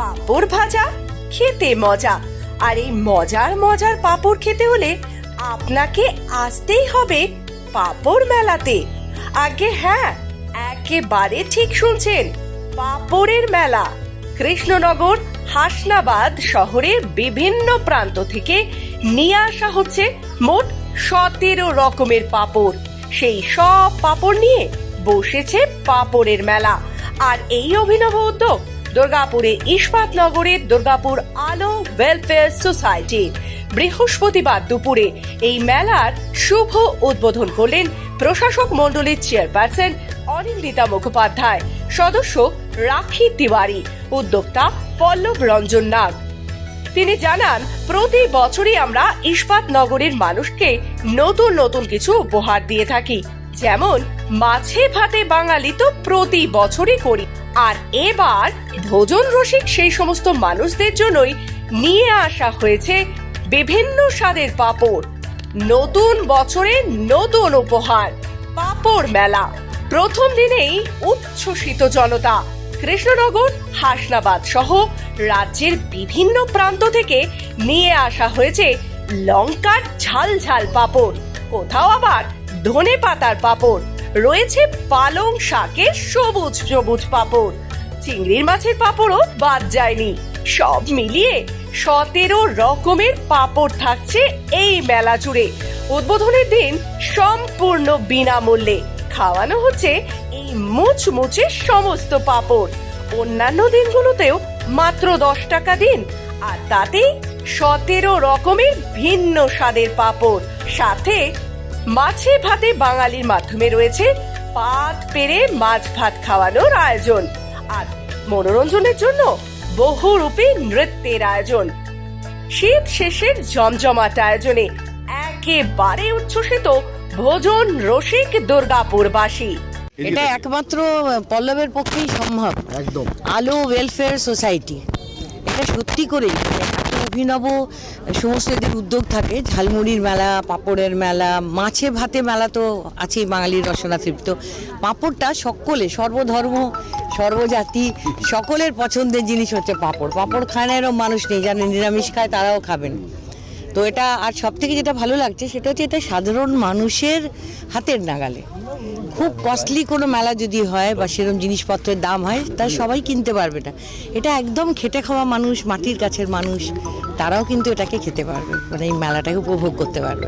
পাঁপড় ভাজা খেতে মজা। আর এই মজার মজার পাঁপড় খেতে হলে আপনাকে আসতেই হবে পাঁপড় মেলাতে। আগে হ্যাঁ, একেবারে ঠিক শুনছেন, পাঁপড়ের মেলা। কৃষ্ণনগর হাসনাবাদ শহরের বিভিন্ন প্রান্ত থেকে নিয়ে আসা হচ্ছে মোট 17 রকমের পাঁপড়। সেই সব পাঁপড় নিয়ে বসেছে পাঁপড়ের মেলা। আর এই অভিনব উদ্যোগ দুর্গাপুরে ইস্পাতনগরের দুর্গাপুর আলো ওয়েলফেয়ার সোসাইটি। বৃহস্পতিবার দুপুরে এই মেলার শুভ উদ্বোধন করলেন প্রশাসক মণ্ডলীর চেয়ারপারসন অনিন্দিতা মুখোপাধ্যায়, সদস্য রাখি তিওয়ারি, উদ্যোক্তা পল্লব রঞ্জন নাগ। তিনি জানান, প্রতি বছরই আমরা ইস্পাতনগরের মানুষকে নতুন নতুন কিছু উপহার দিয়ে থাকি। যেমন মাছে ভাতে বাঙালি তো প্রতি বছরই করি, আর এবার ভোজন রসিক সেই সমস্ত মানুষদের জন্যই নিয়ে আসা হয়েছে বিভিন্ন স্বাদের পাঁপড়। নতুন বছরে নতুন উপহার, পাঁপড় মেলা। প্রথম দিনেই উচ্ছ্বসিত জনতা। কৃষ্ণনগর হাসনাবাদ সহ রাজ্যের বিভিন্ন প্রান্ত থেকে নিয়ে আসা হয়েছে লঙ্কার ঝাল ঝাল পাঁপড়, কোথাও আবার ধনে পাতার পাঁপড়, রয়েছে পালং শাকের সবুজ সবুজ পাঁপড়, চিংড়ির মাছের পাঁপড়ও বাদ যায়নি। সব মিলিয়ে 17 রকমের পাঁপড় থাকছে এই মেলা জুড়ে। উদ্বোধনের দিন সম্পূর্ণ বিনামূল্যে খাওয়ানো হচ্ছে এই মুচমুচে সমস্ত পাঁপড়। অন্যান্য দিনগুলোতেও মাত্র 10 টাকা দিন, আর তাতেই 17 রকমের ভিন্ন স্বাদের পাঁপড়। সাথে মাছে ভাতে বাঙালির মাধ্যমে রয়েছে পাত পেরে মাছ ভাত খাওয়ানোর আয়োজন, আর মনোরঞ্জনের জন্য বহুরূপী নৃত্যের আয়োজন। শীত শেষের জমজমাট আয়োজনে একেবারে উচ্ছ্বসিত ভোজন রসিক দুর্গাপুরবাসী। এটা একমাত্র পল্লবের পক্ষেই সম্ভব। একদম আলো ওয়েলফেয়ার সোসাইটি, এটা সত্যি করেই এত অভিনব সমস্ত এদের উদ্যোগ থাকে। ঝালমুড়ির মেলা, পাঁপড়ের মেলা, মাছে ভাতে মেলা তো আছেই বাঙালির রসনা তৃপ্ত। পাঁপড়টা সকলে, সর্বধর্ম সর্বজাতি সকলের পছন্দের জিনিস হচ্ছে পাঁপড়। পাঁপড় খায় না এরকম মানুষ নেই, যারা নিরামিষ খায় তারাও খাবেন। তো এটা, আর সব থেকে যেটা ভালো লাগছে সেটা হচ্ছে এটা সাধারণ মানুষের হাতের নাগালে। খুব কস্টলি কোনো মেলা যদি হয় বা সেরকম জিনিসপত্রের দাম হয়, তা সবাই কিনতে পারবে না। এটা একদম খেটে খাওয়া মানুষ, মাটির কাছের মানুষ, তারাও কিন্তু এটাকে খেতে পারবে, মানে এই মেলাটাকে উপভোগ করতে পারবে।